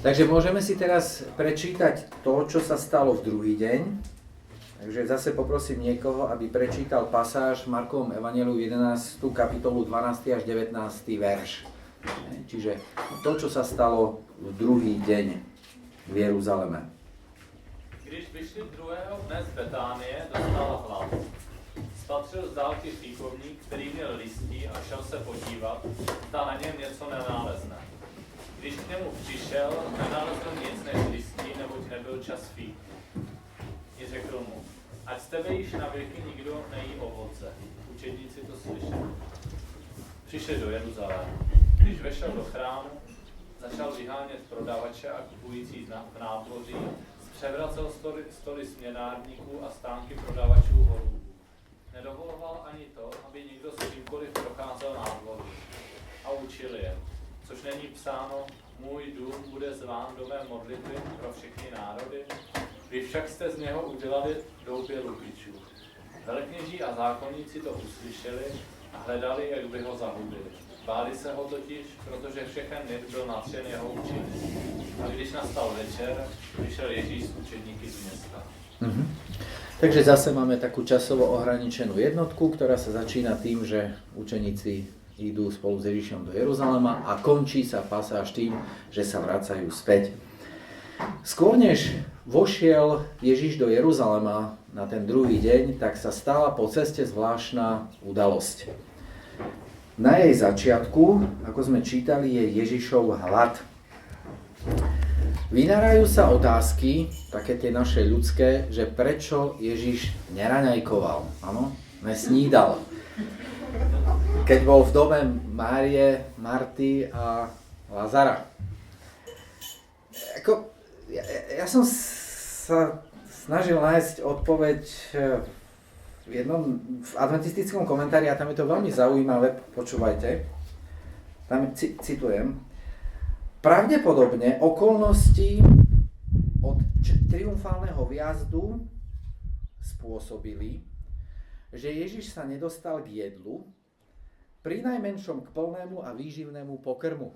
Takže môžeme si teraz prečítať to, čo sa stalo v druhý deň. Takže zase poprosím niekoho, aby prečítal pasáž v Markovom evanjeliu 11. kapitolu 12. až 19. verš. Čiže to, čo sa stalo v druhý deň v Jeruzaleme. Když vyšli druhého dne z Betánie, dostal hlad. Spatřil z dálky fíkovník, který měl listí a šel se podívat, zda na něm něco nenálezne. Když k němu přišel, nenalezl nic než listí, neboť nebyl čas fík. I řekl mu, ať z tebe již na věky nikdo nejí ovoce. Učedníci to slyšeli. Přišli do Jeruzaléma. Když vešel do chrámu, začal vyhánět prodavače a kupující v náboří, převracel stoly směnárníků a stánky prodavačů horů. Nedovoloval ani to, aby někdo s kýmkoliv procházel nádvoří a učil je, což není psáno, můj dům bude zván domem modlitby pro všechny národy, vy však jste z něho udělali doupě lupičů. Velekněží a zákonníci to uslyšeli a hledali, jak by ho zahubili. Báli se ho totiž, protože všechen lid byl natřen jeho učením. A když nastal večer, vyšel Ježíš s učedníky z města. Takže zase máme takú časovo ohraničenú jednotku, ktorá sa začína tým, že učeníci idú spolu s Ježišom do Jeruzalema a končí sa pasáž tým, že sa vracajú späť. Skôr než vošiel Ježiš do Jeruzalema na ten druhý deň, tak sa stala po ceste zvláštna udalosť. Na jej začiatku, ako sme čítali, je Ježišov hlad. Vynárajú sa otázky, také tie naše ľudské, že prečo Ježiš neraňajkoval, áno, nesnídal. Keď bol v dome Márie, Marty a Lazara. Ja som sa snažil nájsť odpoveď v adventistickom komentári a tam je to veľmi zaujímavé, počúvajte. Tam citujem. Pravdepodobne okolnosti od triumfálneho výjazdu spôsobili, že Ježiš sa nedostal k jedlu, prinajmenšom k plnému a výživnému pokrmu.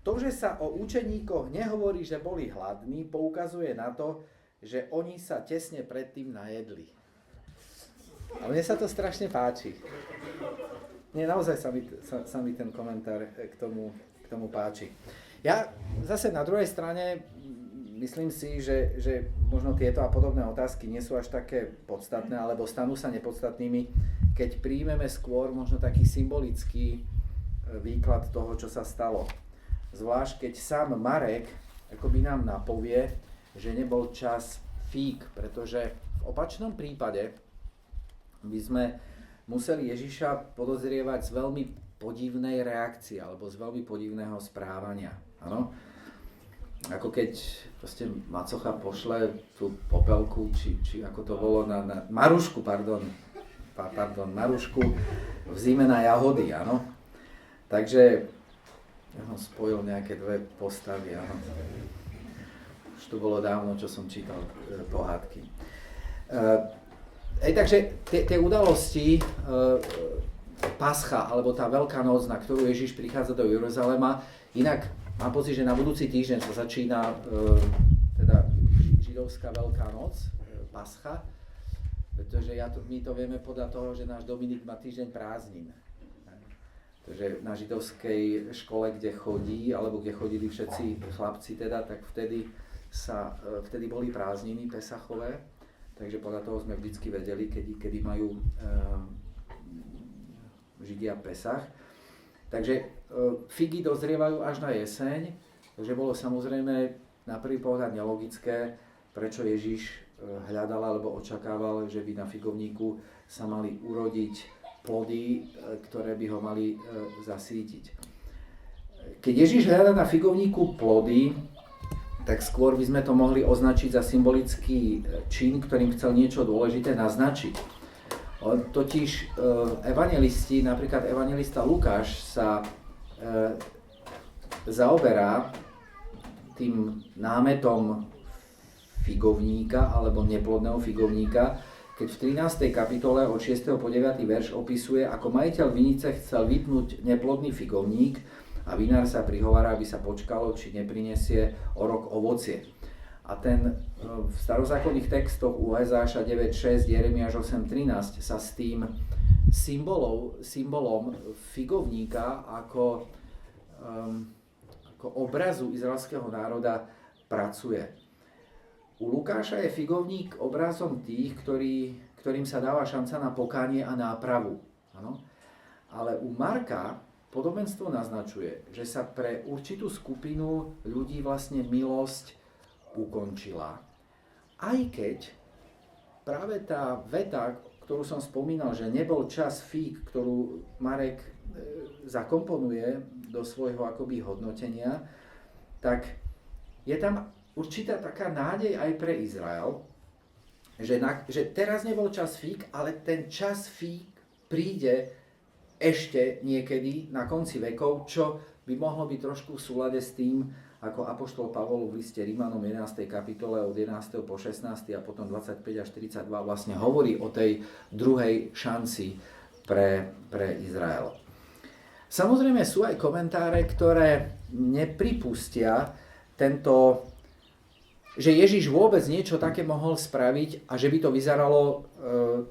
To, že sa o učeníkoch nehovorí, že boli hladní, poukazuje na to, že oni sa tesne predtým najedli. A mne sa to strašne páči. Nie, naozaj sa mi ten komentár k tomu páči. Ja zase na druhej strane myslím si, že možno tieto a podobné otázky nie sú až také podstatné, alebo stanú sa nepodstatnými, keď príjmeme skôr možno taký symbolický výklad toho, čo sa stalo. Zvlášť keď sám Marek akoby nám napovie, že nebol čas fík, pretože v opačnom prípade by sme museli Ježiša podozrievať z veľmi podivnej reakcie alebo z veľmi podivného správania. Áno? Ako keď proste macocha pošle tú popelku, či ako to bolo na Marušku, Marušku v zime na jahody, áno? Takže ja som spojil nejaké dve postavy, áno. Už to bolo dávno, čo som čítal pohádky. Takže tie udalosti Pascha, alebo tá Veľká noc, na ktorú Ježiš prichádza do Jeruzalema. Inak mám pocit, že na budúci týždeň sa začína teda židovská Veľká noc, Pascha, pretože my to vieme podľa toho, že náš Dominik má týždeň prázdnin. Takže na židovskej škole, kde chodí, alebo kde chodili všetci chlapci teda, tak vtedy boli prázdniny pesachové, takže podľa toho sme vždycky vedeli, kedy majú Židia Pesach. Takže figy dozrievajú až na jeseň, takže bolo samozrejme na prvý pohľad nelogické, prečo Ježiš hľadal alebo očakával, že by na figovníku sa mali urodiť plody, ktoré by ho mali zasítiť. Keď Ježiš hľadá na figovníku plody, tak skôr by sme to mohli označiť za symbolický čin, ktorým chcel niečo dôležité naznačiť. Totiž evanjelisti, napríklad evanjelista Lukáš sa zaoberá tým námetom figovníka alebo neplodného figovníka, keď v 13. kapitole od 6. po 9. verš opisuje, ako majiteľ vinice chcel vypnúť neplodný figovník a vinár sa prihovára, aby sa počkalo, či neprinesie o rok ovocie. A ten v starozákonných textoch u Ezáša 9.6, Jeremiáš 8.13 sa s tým symbolom figovníka ako obrazu izraelského národa pracuje. U Lukáša je figovník obrazom tých, ktorým sa dáva šanca na pokánie a nápravu. Ano? Ale u Marka podobenstvo naznačuje, že sa pre určitú skupinu ľudí vlastne milosť ukončila. Aj keď práve tá veta, ktorú som spomínal, že nebol čas fík, ktorú Marek zakomponuje do svojho akoby hodnotenia, tak je tam určitá taká nádej aj pre Izrael, že teraz nebol čas fík, ale ten čas fík príde ešte niekedy na konci vekov, čo by mohlo byť trošku v súlade s tým, ako apoštol Pavol v liste Rímanom 11. kapitole od 11. po 16. a potom 25 až 42 vlastne hovorí o tej druhej šanci pre Izrael. Samozrejme sú aj komentáre, ktoré nepripustia že Ježiš vôbec niečo také mohol spraviť a že by to vyzeralo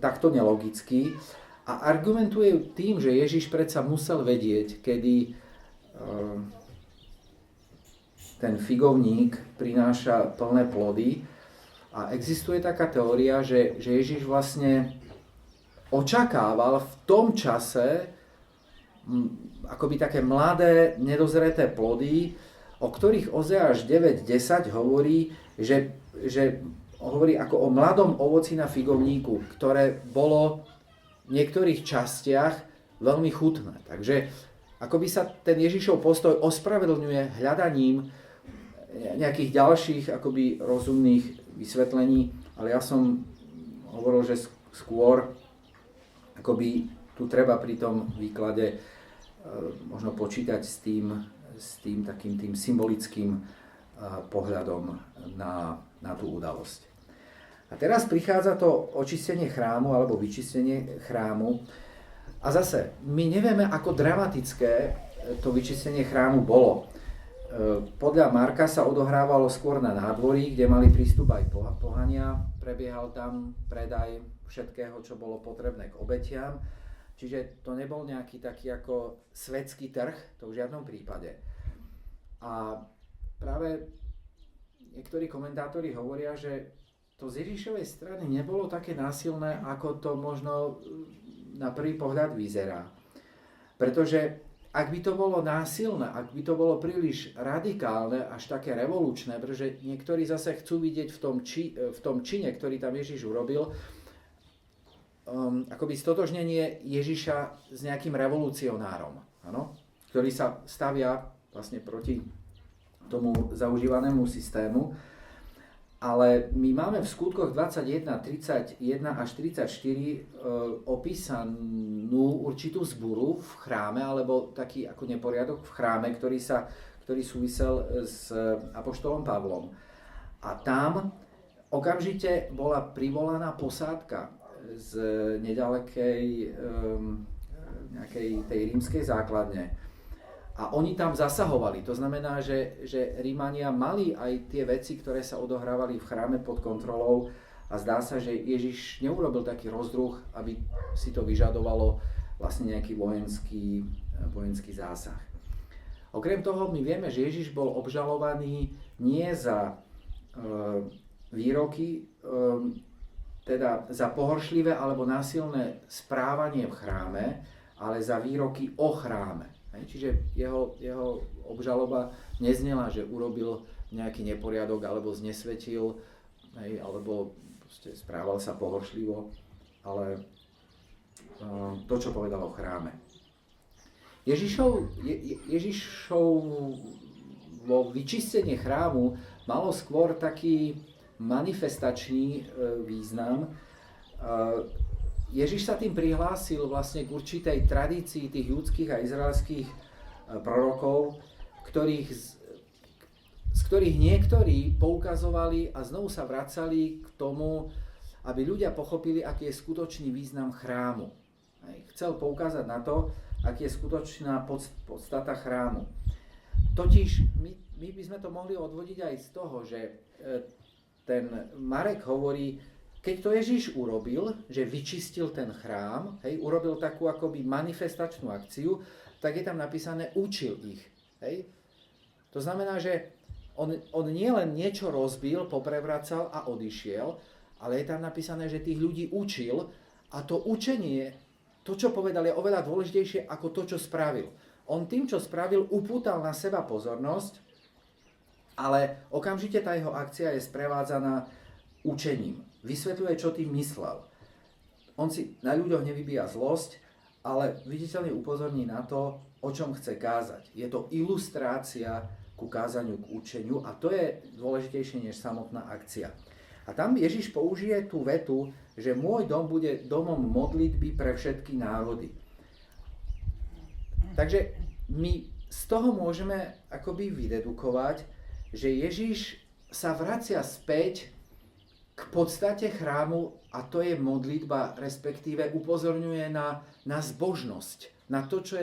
takto nelogicky. A argumentuje tým, že Ježiš predsa musel vedieť, kedy ten figovník prináša plné plody. A existuje taká teória, že Ježiš vlastne očakával v tom čase akoby také mladé, nedozreté plody, o ktorých Ozeáš 9.10 hovorí, že hovorí ako o mladom ovoci na figovníku, ktoré bolo v niektorých častiach veľmi chutné. Takže akoby sa ten Ježišov postoj ospravedlňuje hľadaním nejakých ďalších akoby rozumných vysvetlení, ale ja som hovoril, že skôr akoby tu treba pri tom výklade možno počítať s tým takým tým symbolickým pohľadom na tú udalosť. A teraz prichádza to očistenie chrámu alebo vyčistenie chrámu. A zase, my nevieme, ako dramatické to vyčistenie chrámu bolo. Podľa Marka sa odohrávalo skôr na nádvorí, kde mali prístup aj pohania. Prebiehal tam predaj všetkého, čo bolo potrebné k obetiam. Čiže to nebol nejaký taký ako svetský trh, to v žiadnom prípade. A práve niektorí komentátori hovoria, že to z Ježišovej strany nebolo také násilné, ako to možno na prvý pohľad vyzerá. Pretože ak by to bolo násilné, ak by to bolo príliš radikálne, až také revolučné, pretože niektorí zase chcú vidieť v tom čine, ktorý tam Ježiš urobil, akoby stotožnenie Ježiša s nejakým revolucionárom, ano? Ktorý sa stavia vlastne proti tomu zaužívanému systému. Ale my máme v skutkoch 21, 31 až 34 opísanú určitú zburu v chráme, alebo taký ako neporiadok v chráme, ktorý súvisel s apoštolom Pavlom. A tam okamžite bola privolaná posádka z nedalekej nejakej tej rímskej základne. A oni tam zasahovali. To znamená, že Rímania mali aj tie veci, ktoré sa odohrávali v chráme pod kontrolou a zdá sa, že Ježiš neurobil taký rozdruh, aby si to vyžadovalo vlastne nejaký vojenský zásah. Okrem toho my vieme, že Ježiš bol obžalovaný nie za výroky, teda za pohoršlivé alebo násilné správanie v chráme, ale za výroky o chráme. Čiže jeho obžaloba neznela, že urobil nejaký neporiadok alebo znesvetil, alebo správal sa pohoršlivo, ale to, čo povedal o chráme. Ježišovo vyčistenie chrámu malo skôr taký manifestačný význam. Ježiš sa tým prihlásil vlastne k určitej tradícii tých judských a izraelských prorokov, z ktorých niektorí poukazovali a znovu sa vracali k tomu, aby ľudia pochopili, aký je skutočný význam chrámu. Chcel poukázať na to, aký je skutočná podstata chrámu. Totiž my by sme to mohli odvodiť aj z toho, že ten Marek hovorí, keď to Ježiš urobil, že vyčistil ten chrám, hej, urobil takú akoby manifestačnú akciu, tak je tam napísané, učil ich. Hej. To znamená, že on nie len niečo rozbil, poprevracal a odišiel, ale je tam napísané, že tých ľudí učil a to učenie, to, čo povedal, je oveľa dôležitejšie ako to, čo spravil. On tým, čo spravil, upútal na seba pozornosť, ale okamžite tá jeho akcia je sprevádzaná učením. Vysvetľuje, čo tým myslel. On si na ľuďoch nevybíja zlosť, ale viditeľne upozorní na to, o čom chce kázať. Je to ilustrácia ku kázaniu, k učeniu a to je dôležitejšie než samotná akcia. A tam Ježiš použije tú vetu, že môj dom bude domom modlitby pre všetky národy. Takže my z toho môžeme akoby vydedukovať, že Ježiš sa vracia späť k podstate chrámu a to je modlitba, respektíve upozorňuje na zbožnosť, na to, čo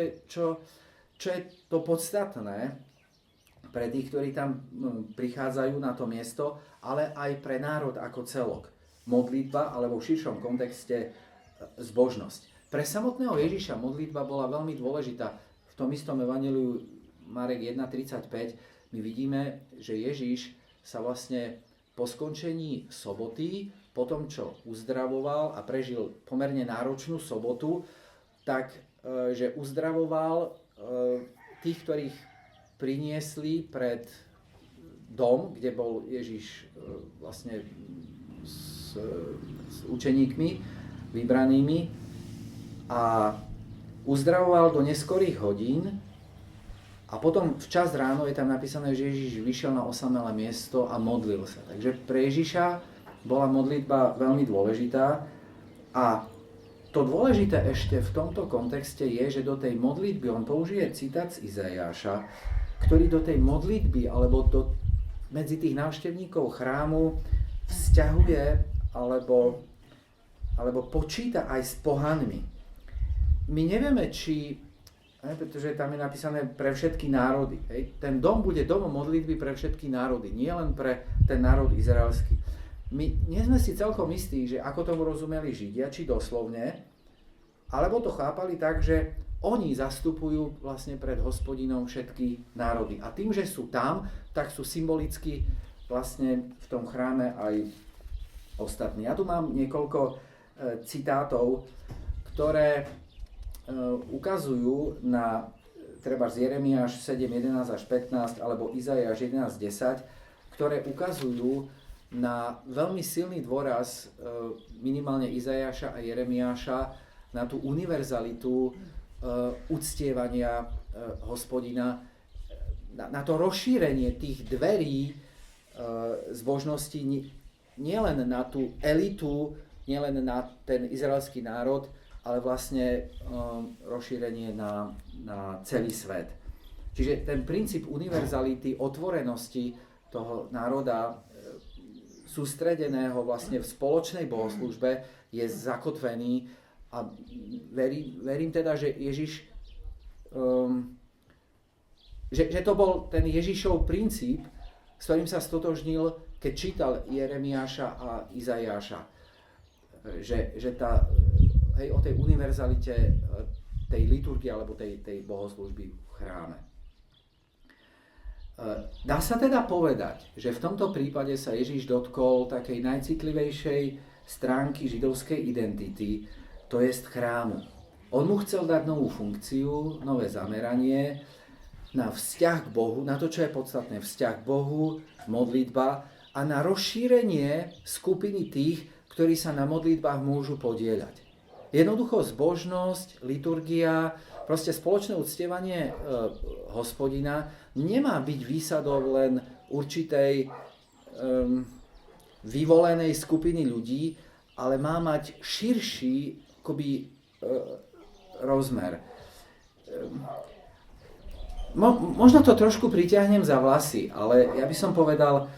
je to podstatné pre tých, ktorí tam prichádzajú na to miesto, ale aj pre národ ako celok. Modlitba, alebo v širšom kontexte zbožnosť. Pre samotného Ježiša modlitba bola veľmi dôležitá. V tom istom evanjeliu Marek 1.35 my vidíme, že Ježiš sa vlastne po skončení soboty, po tom, čo uzdravoval a prežil pomerne náročnú sobotu, tak, že uzdravoval tých, ktorých priniesli pred dom, kde bol Ježiš vlastne s učeníkmi vybranými a uzdravoval do neskorých hodín a potom včas ráno je tam napísané, že Ježiš vyšiel na osamelé miesto a modlil sa. Takže pre Ježiša bola modlitba veľmi dôležitá a to dôležité ešte v tomto kontexte je, že do tej modlitby, on použije citát z Izaiáša, ktorý do tej modlitby alebo medzi tých návštevníkov chrámu vzťahuje alebo počíta aj s pohanmi. My nevieme, pretože tam je napísané pre všetky národy. Hej. Ten dom bude domom modlitby pre všetky národy, nie len pre ten národ izraelský. My nie sme si celkom istí, že ako tomu rozumeli Židia, či doslovne, alebo to chápali tak, že oni zastupujú vlastne pred Hospodinom všetky národy. A tým, že sú tam, tak sú symbolicky vlastne v tom chráme aj ostatní. Ja tu mám niekoľko citátov, ktoré ukazujú na treba z Jeremiáš 7.11 až 15 alebo Izaiáš 11.10, ktoré ukazujú na veľmi silný dôraz minimálne Izaiáša a Jeremiáša na tú univerzalitu uctievania Hospodina, na to rozšírenie tých dverí zbožnosti nielen na tú elitu, nielen na ten izraelský národ, ale vlastne rozšírenie na celý svet. Čiže ten princíp univerzality, otvorenosti toho národa sústredeného vlastne v spoločnej bohoslúžbe je zakotvený a verím teda, že Ježiš, že to bol ten Ježišov princíp, s ktorým sa stotožnil, keď čítal Jeremiáša a Izaiáša. Že o tej univerzalite tej liturgie alebo tej bohoslúžby v chráme. Dá sa teda povedať, že v tomto prípade sa Ježiš dotkol takej najcitlivejšej stránky židovskej identity, to jest chrámu. On mu chcel dať novú funkciu, nové zameranie na vzťah k Bohu, na to, čo je podstatné, vzťah k Bohu, modlitba a na rozšírenie skupiny tých, ktorí sa na modlitbách môžu podieľať. Jednoducho zbožnosť, liturgia, proste spoločné uctievanie Hospodina nemá byť výsadou len určitej vyvolenej skupiny ľudí, ale má mať širší akoby, rozmer. Možno to trošku pritiahnem za vlasy, ale ja by som povedal,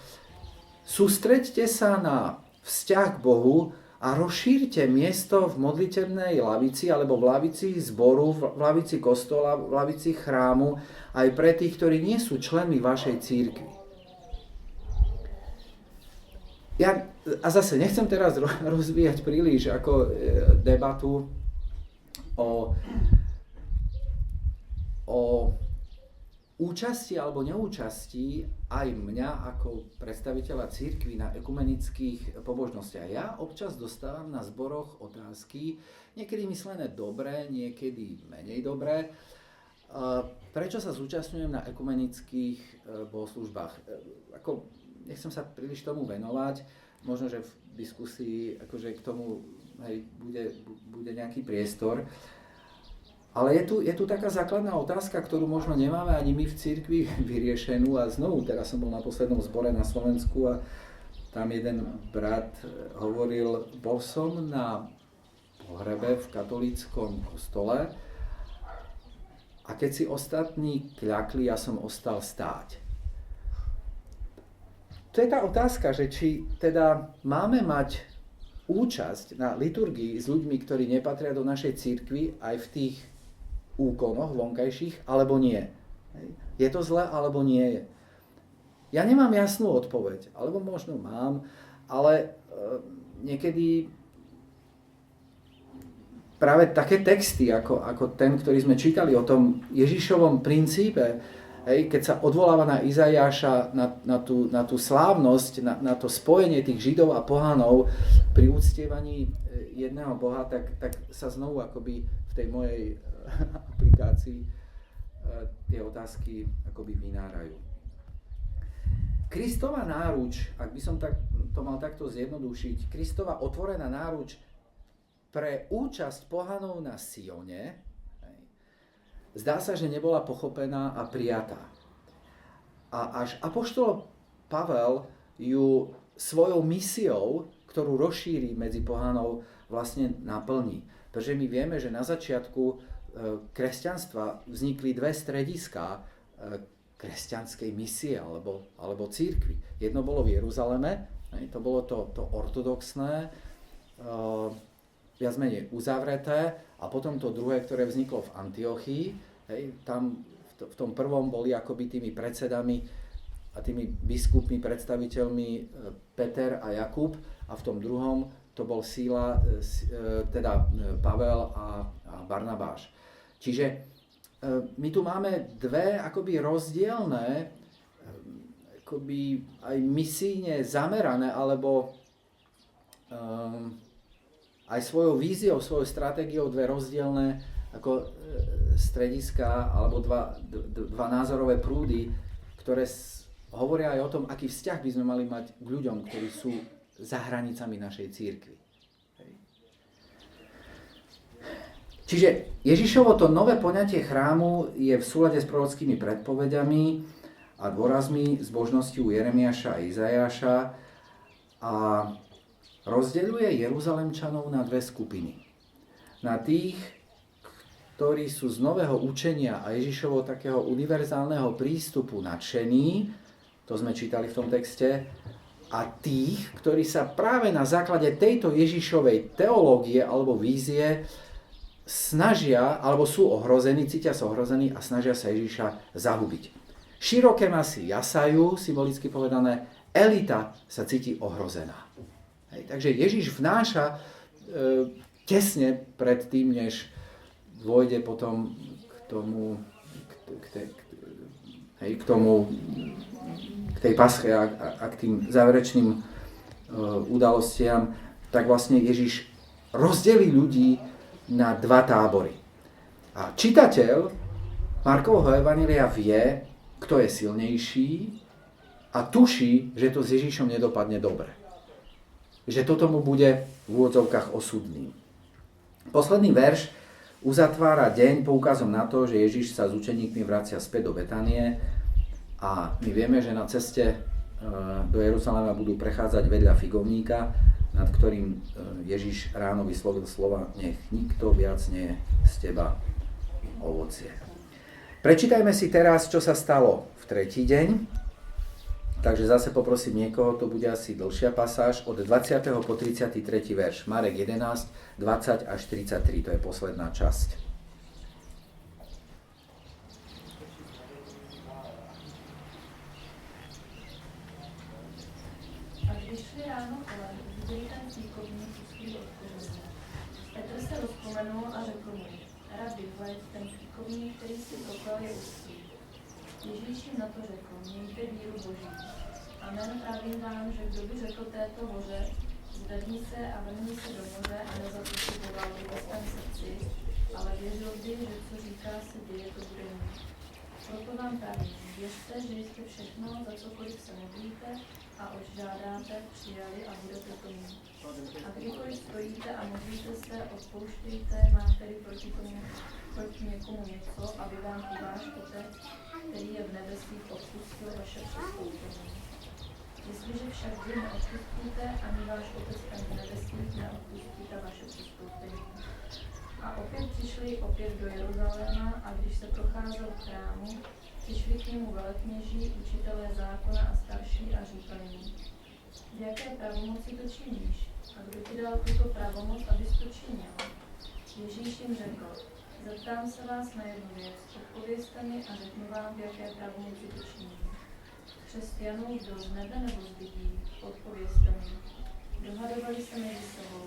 sústreďte sa na vzťah k Bohu a a rozšírte miesto v modlitebnej lavici alebo v lavici zboru, v lavici kostola, v lavici chrámu aj pre tých, ktorí nie sú členmi vašej cirkvi. A zase nechcem teraz rozvíjať príliš ako debatu o účasti alebo neúčasti aj mňa ako predstaviteľa cirkvi na ekumenických pobožnostiach. Ja občas dostávam na zboroch otázky, niekedy myslené dobre, niekedy menej dobre, prečo sa zúčastňujem na ekumenických bohoslužbách. Nechcem sa príliš tomu venovať, možno, že v diskusii akože k tomu bude nejaký priestor. Ale je tu taká základná otázka, ktorú možno nemáme ani my v cirkvi vyriešenú. A znovu, teraz som bol na poslednom zbore na Slovensku a tam jeden brat hovoril, bol som na pohrebe v katolíckom kostole a keď si ostatní kľakli, ja som ostal stáť. To je tá otázka, že či teda máme mať účasť na liturgii s ľuďmi, ktorí nepatria do našej cirkvi aj v tých úkonoch vonkajších, alebo nie. Je to zle, alebo nie je. Ja nemám jasnú odpoveď, alebo možno mám, ale niekedy práve také texty, ako ten, ktorý sme čítali o tom Ježišovom princípe, keď sa odvoláva na Izaiáša, na tú slávnosť, na to spojenie tých Židov a pohanov pri uctievaní jedného Boha, tak sa znovu akoby v tej mojej aplikácii tie otázky akoby vynárajú. Kristova náruč, ak by som to mal takto zjednodušiť, Kristova otvorená náruč pre účasť pohanov na Sione, zdá sa, že nebola pochopená a prijatá. A až apoštol Pavel ju svojou misiou, ktorú rozšíri medzi pohanov, vlastne naplní. Pretože my vieme, že na začiatku kresťanstva vznikli dve strediská kresťanskej misie alebo cirkvi. Jedno bolo v Jeruzaleme, to bolo to ortodoxné, viac menej uzavreté, a potom to druhé, ktoré vzniklo v Antiochii, tam v tom prvom boli akoby tými predsedami a tými biskupmi, predstaviteľmi Peter a Jakub, a v tom druhom to bol Síla, teda Pavel a Barnabáš. Čiže my tu máme dve akoby rozdielne, akoby aj misijne zamerané, alebo aj svojou víziou, svojou stratégiou dve rozdielne ako strediska alebo dva názorové prúdy, ktoré hovoria aj o tom, aký vzťah by sme mali mať k ľuďom, ktorí sú za hranicami našej cirkvi. Čiže Ježišovo to nové poňatie chrámu je v súlade s prorockými predpovediami a dôrazmi zbožnosti u Jeremiáša a Izajáša a rozdeľuje Jeruzalemčanov na dve skupiny. Na tých, ktorí sú z nového učenia a Ježišovo takého univerzálneho prístupu nadšení, to sme čítali v tom texte, a tých, ktorí sa práve na základe tejto Ježišovej teológie alebo vízie snažia, alebo sú ohrození, cítia sa ohrození a snažia sa Ježiša zahubiť. Široké masy jasajú, symbolicky povedané, elita sa cíti ohrozená. Takže Ježiš vnáša tesne pred tým, než dôjde potom k tej pasche a k tým záverečným udalostiam, tak vlastne Ježiš rozdelí ľudí na dva tábory. A čitateľ Markovho evanjelia vie, kto je silnejší a tuší, že to s Ježišom nedopadne dobre. Že toto mu bude v úvodzovkách osudným. Posledný verš uzatvára deň poukazom na to, že Ježiš sa s učeníkmi vracia späť do Betánie a my vieme, že na ceste do Jeruzalema budú prechádzať vedľa figovníka, nad ktorým Ježiš ráno vyslovil slova: nech nikto viac nie z teba ovocie. Prečítajme si teraz, čo sa stalo v tretí deň, Takže zase poprosím niekoho, to bude asi dlhšia pasáž, od 20. po 33. verš. Marek 11, 20 až 33, to je posledná časť. A když šli ráno kolem, viděli ten fíkovník uschlý od kořene. Petr se rozpomenul a řekl mu: Rabi, hleď, ten fíkovník, který si proklal, je uschlý. Ježíš jim na to řekl: Mějte víru Boží. Amen, pravím vám, že kdo by řekl této hoře, zvedni se a vrhni se do moře a nezapochyboval by ve svém srdci, ale věřil by, že co říká se děje, to bude mít. Proto vám pravím, věřte, že jste všechno, za cokoliv se modlíte a oč žádáte, přijali a budete to mít. A kdykoliv stojíte a modlíte se, odpouštějte, máte-li proti někomu něco, aby vám i váš Otec, který je v nebesích, odpustil vaše přestoupení. Jestliže však vy neodpustíte, ani váš Otec ten v nebesích neodpustíte vaše přestoupení. A opět přišli do Jeruzaléma a když se procházel v chrámu, přišli k němu velekněží, učitelé zákona a starší a říkali mu: V jaké pravomoci to činíš? A kdo ti dal tuto pravomoc, abys to činil? Ježíš jim řekl: Zeptám se vás na jednu věc, odpovězte mi a řeknu vám, v jaké pravomoci to činím. Křesťanů, kdo z nebe nebo z lidí, odpovězte mi. Dohadovali se mezi sebou.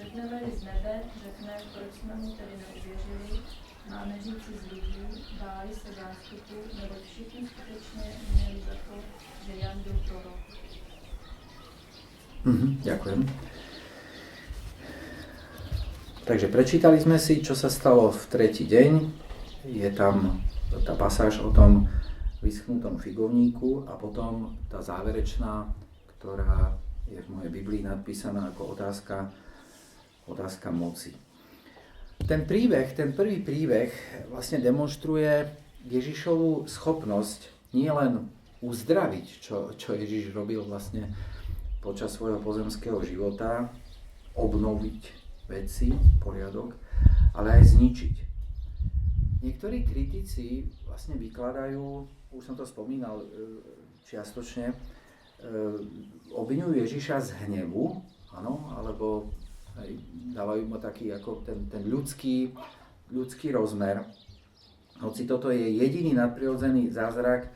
Řekneme-li z nebe, řekne, proč jsme mu tedy neuvěřili, máme říci z lidí, báli se zástupu, nebo všichni skutečně měli za to, že Jan byl prorok. Ďakujem. Takže prečítali sme si, čo sa stalo v tretí deň. Je tam tá pasáž o tom vyschnutom figovníku a potom tá záverečná, ktorá je v mojej Biblii nadpísaná ako otázka moci. Ten prvý príbeh vlastne demonstruje Ježišovu schopnosť nielen uzdraviť, čo Ježiš robil vlastne počas svojho pozemského života, obnoviť veci, poriadok, ale aj zničiť. Niektorí kritici vlastne vykladajú, už som to spomínal čiastočne, obviňujú Ježiša z hnevu, áno, alebo dávajú mu taký ako ten ľudský rozmer. Hoci toto je jediný nadprirodzený zázrak,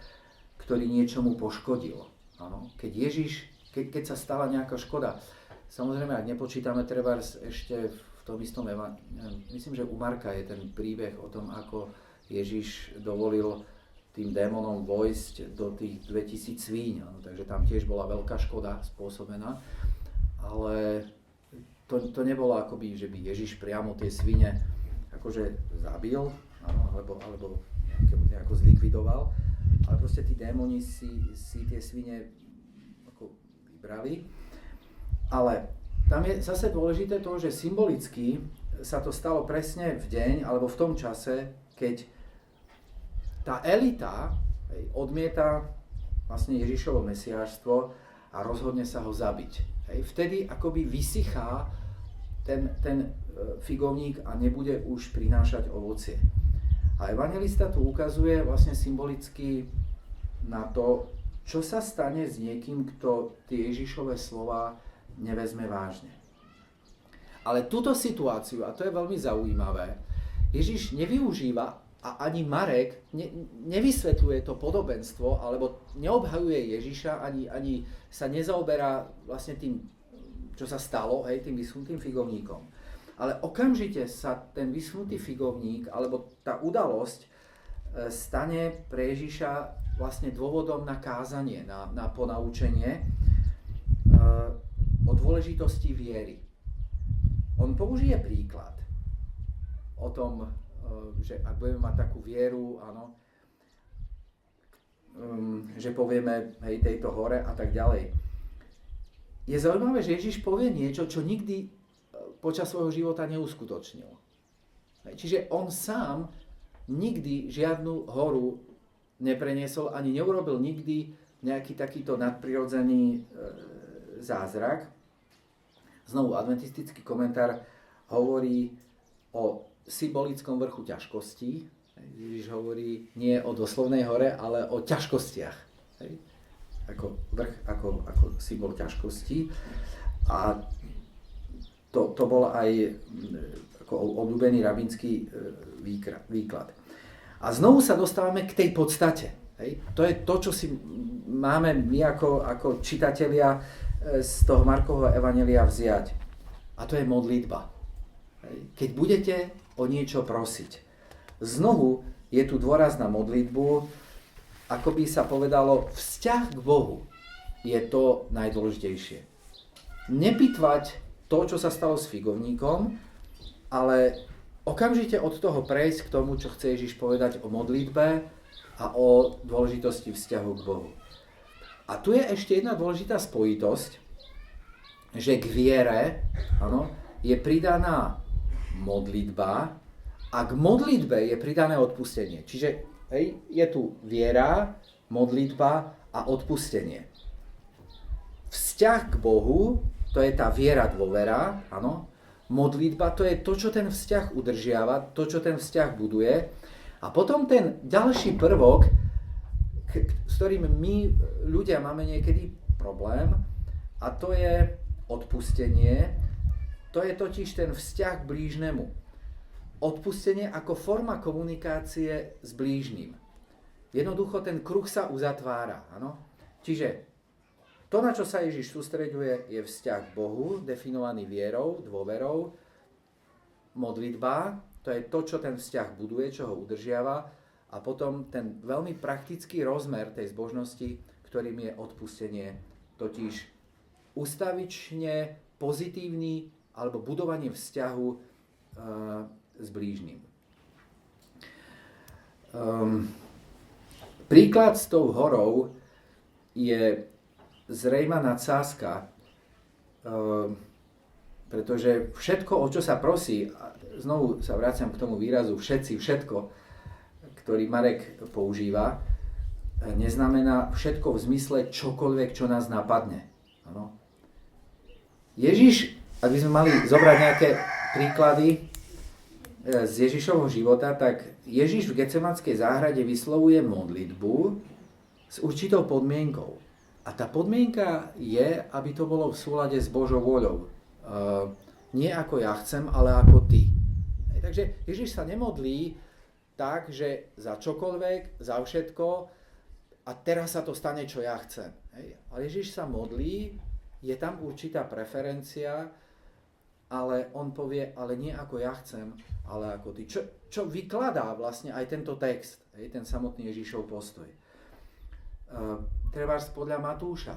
ktorý niečomu poškodil. Áno. Keď sa stala nejaká škoda, samozrejme, ak nepočítame trebárs ešte v tom istom myslím, že u Marka je ten príbeh o tom, ako Ježiš dovolil tým démonom vojsť do tých 2000 svíň. Áno. Takže tam tiež bola veľká škoda spôsobená, ale to nebolo akoby, že by Ježiš priamo tie svine akože zabil, áno, alebo nejako zlikvidoval, ale proste tí démoni si tie svine ako vybrali. Ale tam je zase dôležité to, že symbolicky sa to stalo presne v deň, alebo v tom čase, keď tá elita odmieta vlastne Ježišovo mesiášstvo a rozhodne sa ho zabiť. Vtedy akoby vysychá ten figovník a nebude už prinášať ovocie. A evanjelista tu ukazuje vlastne symbolicky na to, čo sa stane s niekým, kto tie Ježišove slova nevezme vážne. Ale túto situáciu, a to je veľmi zaujímavé, Ježiš nevyužíva a ani Marek nevysvetľuje to podobenstvo, alebo neobhajuje Ježiša, ani sa nezaoberá vlastne tým, čo sa stalo, tým vyschnutým figovníkom. Ale okamžite sa ten vyschnutý figovník, alebo tá udalosť stane pre Ježiša vlastne dôvodom na kázanie, na ponaučenie o dôležitosti viery. On použije príklad o tom, že ak budeme mať takú vieru, áno, že povieme tejto hore a tak ďalej. Je zaujímavé, že Ježiš povie niečo, čo nikdy počas svojho života neuskutočnil. Čiže on sám nikdy žiadnu horu nepreniesol, ani neurobil nikdy nejaký takýto nadprirodzený zázrak. Znovu, adventistický komentár hovorí o symbolickom vrchu ťažkostí. Ježiš hovorí nie o doslovnej hore, ale o ťažkostiach. ako vrch, ako symbol ťažkosti. A to bol aj ako obľúbený rabínsky výklad. A znovu sa dostávame k tej podstate. Hej. To je to, čo si máme my ako čitatelia z toho Markovho evanjelia vziať. A to je modlitba. Hej. Keď budete o niečo prosiť. Znovu je tu dôraz na modlitbu, ako by sa povedalo, vzťah k Bohu je to najdôležitejšie. Nepýtvať to, čo sa stalo s figovníkom, ale okamžite od toho prejsť k tomu, čo chce Ježiš povedať o modlitbe a o dôležitosti vzťahu k Bohu. A tu je ešte jedna dôležitá spojitosť, že k viere je pridaná modlitba a k modlitbe je pridané odpustenie. Čiže je tu viera, modlitba a odpustenie. Vzťah k Bohu, to je tá viera, dôvera, áno. Modlitba, to je to, čo ten vzťah udržiava, to, čo ten vzťah buduje. A potom ten ďalší prvok, s ktorým my ľudia máme niekedy problém, a to je odpustenie. To je totiž ten vzťah k blížnemu. Odpustenie ako forma komunikácie s blížnym. Jednoducho ten kruh sa uzatvára. Áno? Čiže to, na čo sa Ježiš sústreďuje, je vzťah k Bohu, definovaný vierou, dôverou. Modlitba, to je to, čo ten vzťah buduje, čo ho udržiava. A potom ten veľmi praktický rozmer tej zbožnosti, ktorým je odpustenie, totiž ustavične pozitívny alebo budovanie vzťahu s blížnym. Príklad s tou horou je z Reimana Cáska, pretože všetko, o čo sa prosí, a znovu sa vraciam k tomu výrazu všetko, ktorý Marek používa, neznamená všetko v zmysle čokoľvek, čo nás napadne. Ano. Ježiš, ak by sme mali zobrať nejaké príklady z Ježišovho života, tak Ježiš v Getsemanskej záhrade vyslovuje modlitbu s určitou podmienkou. A tá podmienka je, aby to bolo v súlade s Božou voľou. Nie ako ja chcem, ale ako ty. Takže Ježiš sa nemodlí tak, že za čokoľvek, za všetko a teraz sa to stane, čo ja chcem. Ale Ježiš sa modlí, je tam určitá preferencia, ale on povie, ale nie ako ja chcem, ale ako ty. Čo vykladá vlastne aj tento text, ten samotný Ježišov postoj. Trebárs podľa Matúša.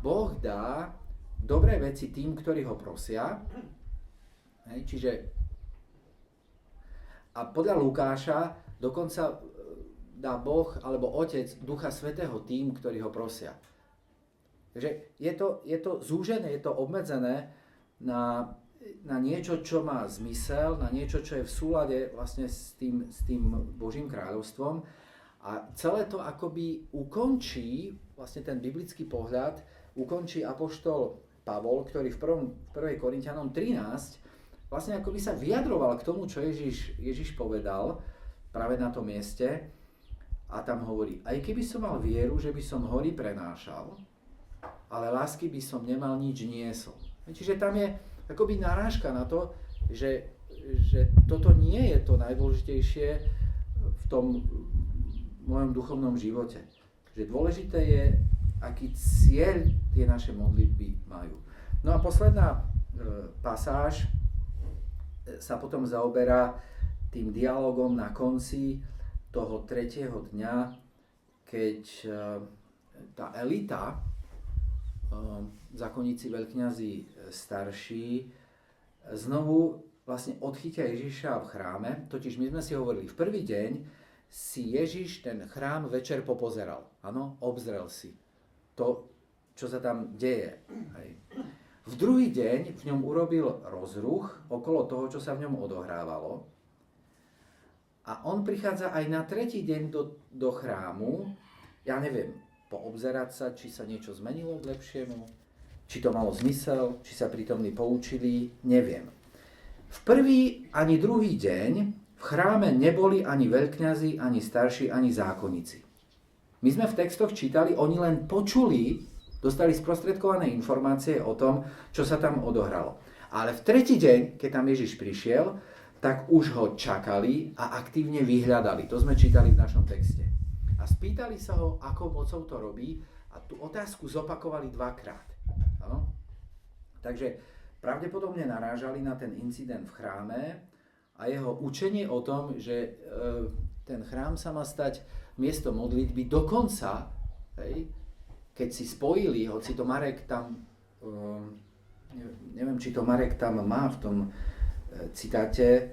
Boh dá dobré veci tým, ktorí ho prosia. Čiže a podľa Lukáša dokonca dá Boh alebo Otec Ducha Svätého tým, ktorí ho prosia. Takže je to zúžené, je to obmedzené na niečo, čo má zmysel, na niečo, čo je v súlade vlastne s tým Božím kráľovstvom. A celé to akoby ukončí, vlastne ten biblický pohľad, ukončí apoštol Pavol, ktorý v 1. Korinťanom 13 vlastne akoby sa vyjadroval k tomu, čo Ježiš povedal práve na tom mieste. A tam hovorí, aj keby som mal vieru, že by som hory prenášal, ale lásky by som nemal, nič niesol. Čiže tam je akoby narážka na to, že toto nie je to najdôležitejšie v tom mojom duchovnom živote. Že dôležité je, aký cieľ tie naše modlitby majú. No a posledná pasáž sa potom zaoberá tým dialogom na konci toho 3. dňa, keď tá elita, zákonníci, veľkňazi, starší, znovu vlastne odchytia Ježiša v chráme. Totiž my sme si hovorili, v prvý deň si Ježiš ten chrám večer popozeral. Áno, obzrel si to, čo sa tam deje. Hej. V druhý deň v ňom urobil rozruch okolo toho, čo sa v ňom odohrávalo. A on prichádza aj na tretí deň do chrámu, ja neviem, poobzerať sa, či sa niečo zmenilo k lepšiemu, či to malo zmysel, či sa prítomní poučili, neviem. V prvý ani druhý deň v chráme neboli ani veľkňazi, ani starší, ani zákonníci. My sme v textoch čítali, oni len počuli, dostali sprostredkované informácie o tom, čo sa tam odohralo. Ale v tretí deň, keď tam Ježiš prišiel, tak už ho čakali a aktívne vyhľadali. To sme čítali v našom texte. A spýtali sa ho, akou mocou to robí, a tú otázku zopakovali 2-krát. Áno? Takže pravdepodobne narážali na ten incident v chráme a jeho učenie o tom, že ten chrám sa má stať miesto modlitby. Dokonca, keď si spojili, hoci to Marek tam, neviem, či to Marek tam má v tom citáte,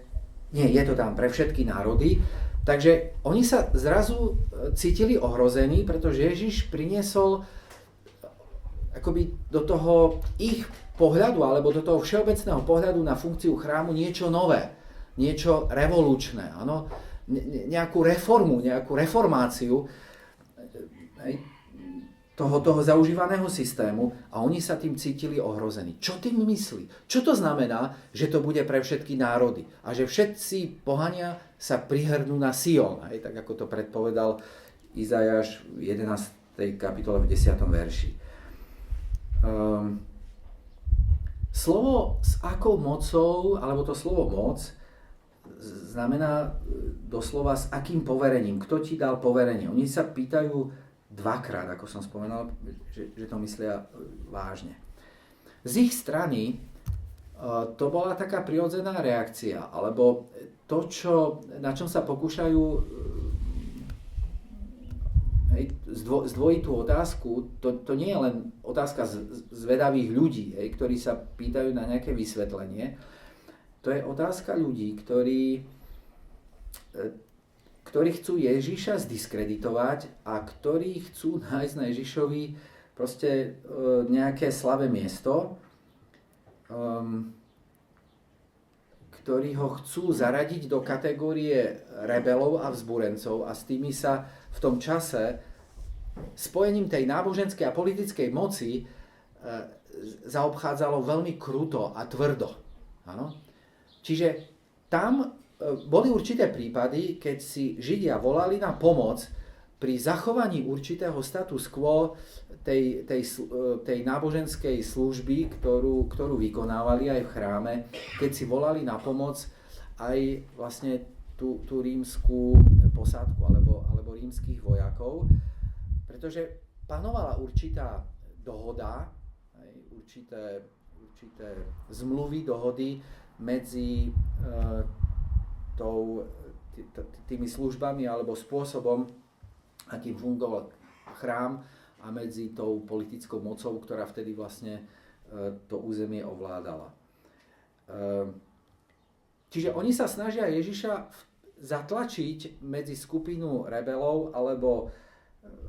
nie, je to tam pre všetky národy, takže oni sa zrazu cítili ohrození, pretože Ježiš priniesol akoby do toho ich pohľadu, alebo do toho všeobecného pohľadu na funkciu chrámu niečo nové, niečo revolučné, áno? Nejakú reformu, nejakú reformáciu toho zaužívaného systému a oni sa tým cítili ohrození. Čo tým myslí? Čo to znamená, že to bude pre všetky národy a že všetci pohania sa prihrnú na Sion, tak ako to predpovedal Izajáš v 11. kapitole v 10. verši. Slovo s akou mocou, alebo to slovo moc, znamená doslova s akým poverením. Kto ti dal poverenie? Oni sa pýtajú 2-krát, ako som spomenul, že to myslia vážne. Z ich strany to bola taká prirodzená reakcia, alebo to, na čom sa pokúšajú zdvojiť tú otázku, to nie je len otázka zvedavých ľudí, ktorí sa pýtajú na nejaké vysvetlenie. To je otázka ľudí, ktorí chcú Ježiša zdiskreditovať a ktorí chcú nájsť na Ježišovi proste nejaké slabé miesto, ktorí ho chcú zaradiť do kategórie rebelov a vzbúrencov a s tými sa v tom čase spojením tej náboženskej a politickej moci zaobchádzalo veľmi kruto a tvrdo. Áno? Čiže tam boli určité prípady, keď si Židia volali na pomoc pri zachovaní určitého status quo tej náboženskej služby, ktorú vykonávali aj v chráme, keď si volali na pomoc aj vlastne tú rímsku posádku alebo rímskych vojakov, pretože panovala určitá dohoda, určité zmluvy, dohody medzi tými službami alebo spôsobom, akým fungoval chrám a medzi tou politickou mocou, ktorá vtedy vlastne to územie ovládala. Čiže oni sa snažia Ježiša zatlačiť medzi skupinu rebelov alebo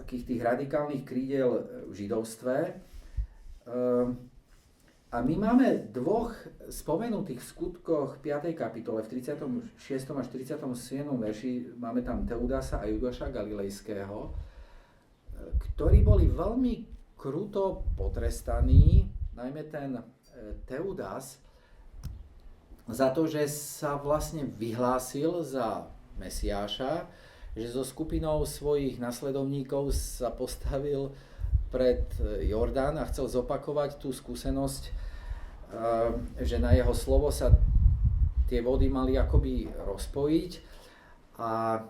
takých tých radikálnych krídel v židovstve. A my máme dvoch spomenutých v skutkoch 5. kapitole, v 36. až 37. verši, máme tam Teudasa a Judáša Galilejského, ktorí boli veľmi kruto potrestaní, najmä ten Teudas, za to, že sa vlastne vyhlásil za Mesiáša, že so skupinou svojich nasledovníkov sa postavil pred Jordán a chcel zopakovať tú skúsenosť, že na jeho slovo sa tie vody mali akoby rozpojiť a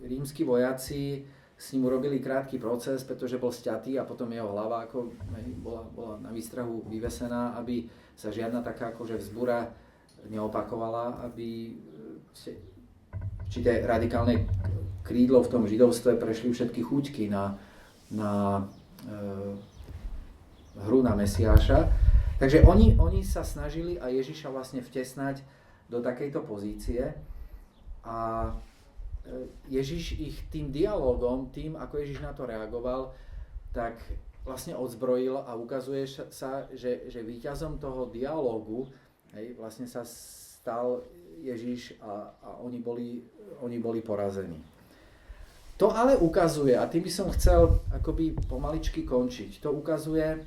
rímski vojaci s ním urobili krátky proces, pretože bol sťatý a potom jeho hlava ako bola na výstrahu vyvesená, aby sa žiadna taká akože vzbúra neopakovala, aby určité radikálne krídlo v tom židovstve prešli všetky chúťky na hru na Mesiáša. Takže oni sa snažili a Ježiša vlastne vtesnať do takejto pozície a Ježiš ich tým dialogom, tým ako Ježiš na to reagoval, tak vlastne odzbrojil a ukazuje sa, že víťazom toho dialógu vlastne sa stal Ježiš a oni boli porazení. To ale ukazuje, a tým by som chcel akoby pomaličky končiť, to ukazuje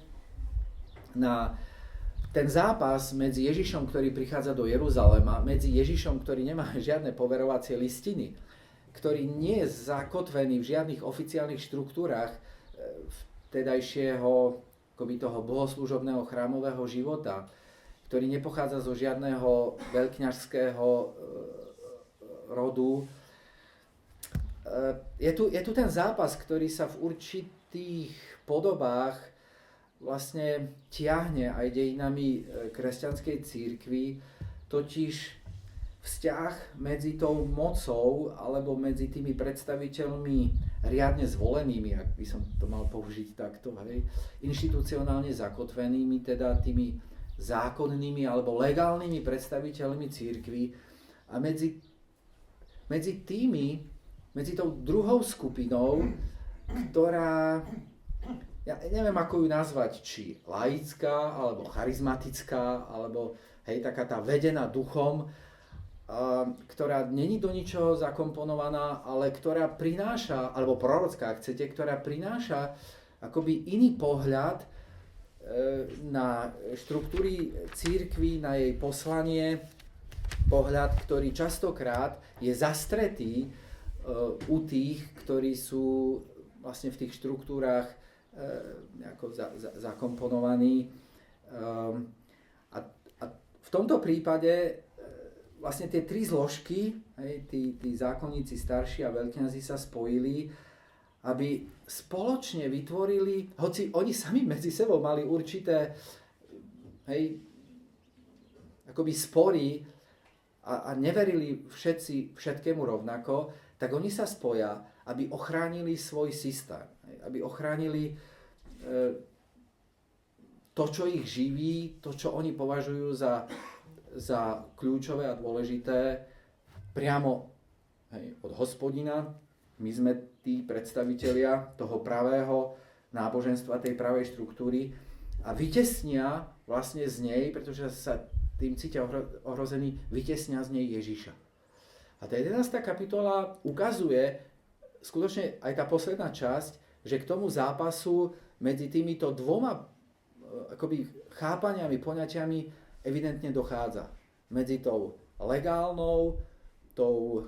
na ten zápas medzi Ježišom, ktorý prichádza do Jeruzalema, medzi Ježišom, ktorý nemá žiadne poverovacie listiny, ktorý nie je zakotvený v žiadnych oficiálnych štruktúrach vtedajšieho akoby toho bohoslúžobného chrámového života, ktorý nepochádza zo žiadneho veľkňažského rodu. Je tu ten zápas, ktorý sa v určitých podobách vlastne tiahne aj dejinami kresťanskej cirkvi, totiž vzťah medzi tou mocou alebo medzi tými predstaviteľmi riadne zvolenými, ak by som to mal použiť takto, hej, inštitucionálne zakotvenými, teda tými zákonnými alebo legálnymi predstaviteľmi cirkvi a medzi tou druhou skupinou, ktorá, ja neviem ako ju nazvať, či laická, alebo charizmatická, alebo hej, taká tá vedená duchom, ktorá není do ničoho zakomponovaná, ale ktorá prináša, alebo prorocká, ak chcete, ktorá prináša akoby iný pohľad na štruktúry cirkvi, na jej poslanie, pohľad, ktorý častokrát je zastretý u tých, ktorí sú vlastne v tých štruktúrách nejako zakomponovaní. A v tomto prípade vlastne tie tri zložky, tí zákonníci starší a veľkňazi sa spojili, aby spoločne vytvorili, hoci oni sami medzi sebou mali určité akoby spory a neverili všetci všetkému rovnako, tak oni sa spoja, aby ochránili svoj systém, aby ochránili to, čo ich živí, to, čo oni považujú za kľúčové a dôležité priamo od Hospodina. My sme tí predstavitelia toho pravého náboženstva, tej pravej štruktúry a vytesnia vlastne z nej, pretože sa tým cítia ohrození, vytesnia z nej Ježiša. A tá 11. kapitola ukazuje skutočne aj tá posledná časť, že k tomu zápasu medzi týmito dvoma akoby chápaniami, poňatiami evidentne dochádza. Medzi tou legálnou, tou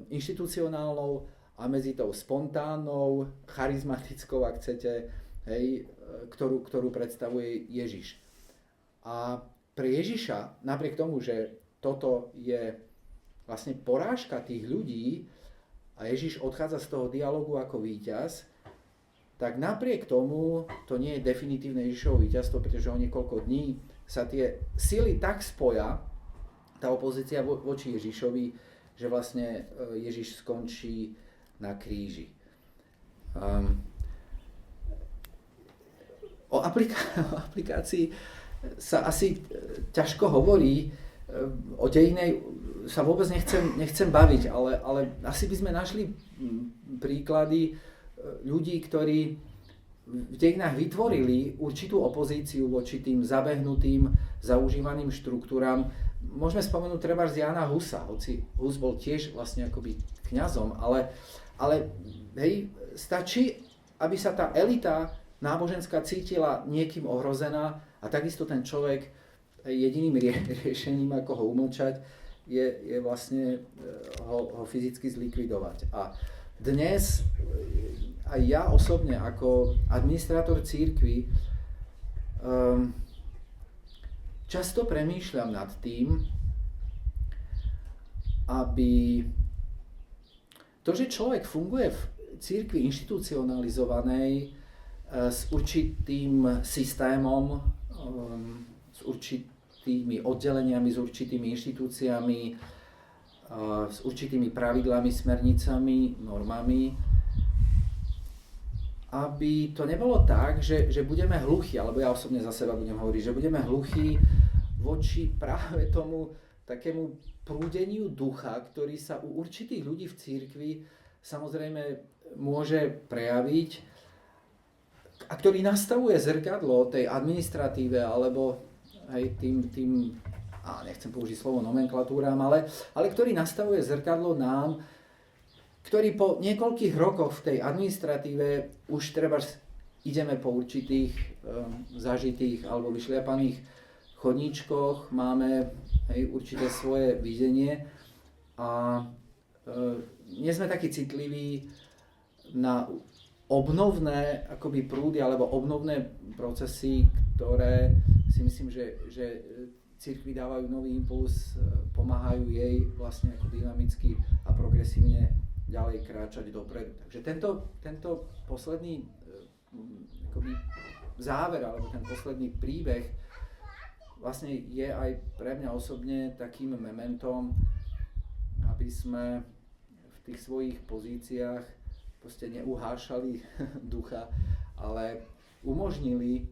inštitucionálnou a medzi tou spontánnou, charizmatickou, ak chcete, hej, ktorú predstavuje Ježiš. A pre Ježiša, napriek tomu, že toto je vlastne porážka tých ľudí a Ježiš odchádza z toho dialogu ako víťaz, tak napriek tomu to nie je definitívne Ježišovo víťazstvo, pretože o niekoľko dní sa tie sily tak spoja, tá opozícia voči Ježišovi, že vlastne Ježiš skončí na kríži. O aplikácii sa asi ťažko hovorí, o dejinej sa vôbec nechcem baviť, ale asi by sme našli príklady ľudí, ktorí v dejinách vytvorili určitú opozíciu voči tým zabehnutým, zaužívaným štruktúram. Môžeme spomenúť trebárs Jána Husa, hoci Hus bol tiež vlastne akoby kňazom, ale hej, stačí, aby sa tá elita náboženská cítila niekým ohrozená a takisto ten človek jediným riešením, ako ho umlčať, je vlastne ho fyzicky zlikvidovať. A dnes aj ja osobne ako administrátor cirkvi často premýšľam nad tým, aby to, že človek funguje v cirkvi inštitucionalizovanej s určitým systémom, s určitými oddeleniami, s určitými inštitúciami, s určitými pravidlami, smernicami, normami, aby to nebolo tak, že budeme hluchí, alebo ja osobne za seba budem hovoriť, že budeme hluchí voči práve tomu takému prúdeniu ducha, ktorý sa u určitých ľudí v cirkvi samozrejme môže prejaviť a ktorý nastavuje zrkadlo tej administratíve alebo aj tým nechcem použiť slovo nomenklatúram, ale ktorý nastavuje zrkadlo nám, ktorí po niekoľkých rokoch v tej administratíve už treba ideme po určitých zažitých alebo vyšliapaných chodníčkoch, máme určité svoje videnie a nie sme takí citliví na obnovné akoby prúdy alebo obnovné procesy, ktoré si myslím, že cirkvi dávajú nový impuls, pomáhajú jej vlastne ako dynamicky a progresívne ďalej kráčať dopredu. Takže tento posledný akoby záver alebo ten posledný príbeh vlastne je aj pre mňa osobne takým mementom, aby sme v tých svojich pozíciách proste neuhášali ducha, ale umožnili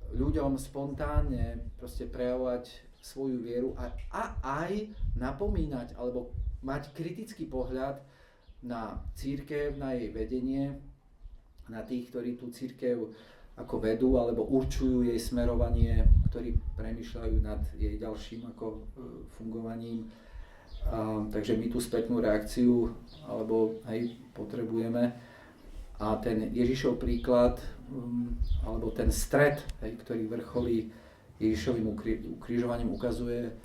ľuďom spontánne proste prejavovať svoju vieru a aj napomínať alebo mať kritický pohľad na cirkev, na jej vedenie, na tých, ktorí tú cirkev ako vedú alebo určujú jej smerovanie, ktorí premýšľajú nad jej ďalším ako fungovaním. Takže my tú spätnú reakciu alebo aj potrebujeme a ten Ježišov príklad alebo ten stret, ktorý vrcholí Ježišovým ukrižovaním, ukazuje,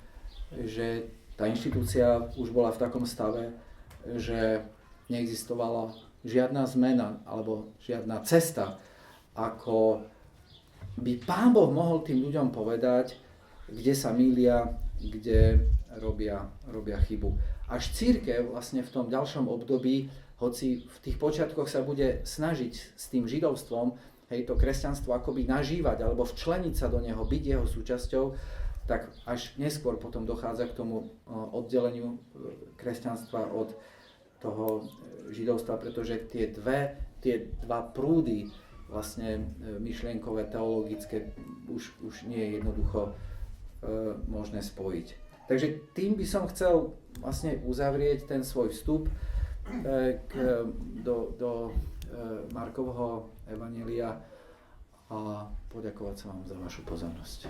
že tá inštitúcia už bola v takom stave, že neexistovala žiadna zmena alebo žiadna cesta, ako by Pán Boh mohol tým ľuďom povedať, kde sa mýlia, kde robia chybu. Až cirkev vlastne v tom ďalšom období, hoci v tých počiatkoch sa bude snažiť s tým židovstvom, to kresťanstvo akoby nažívať alebo včleniť sa do neho, byť jeho súčasťou, tak až neskôr potom dochádza k tomu oddeleniu kresťanstva od toho židovstva, pretože tie dva prúdy vlastne myšlienkové, teologické už nie je jednoducho možné spojiť. Takže tým by som chcel vlastne uzavrieť ten svoj vstup do Markovho evanjelia a poďakovať sa vám za vašu pozornosť.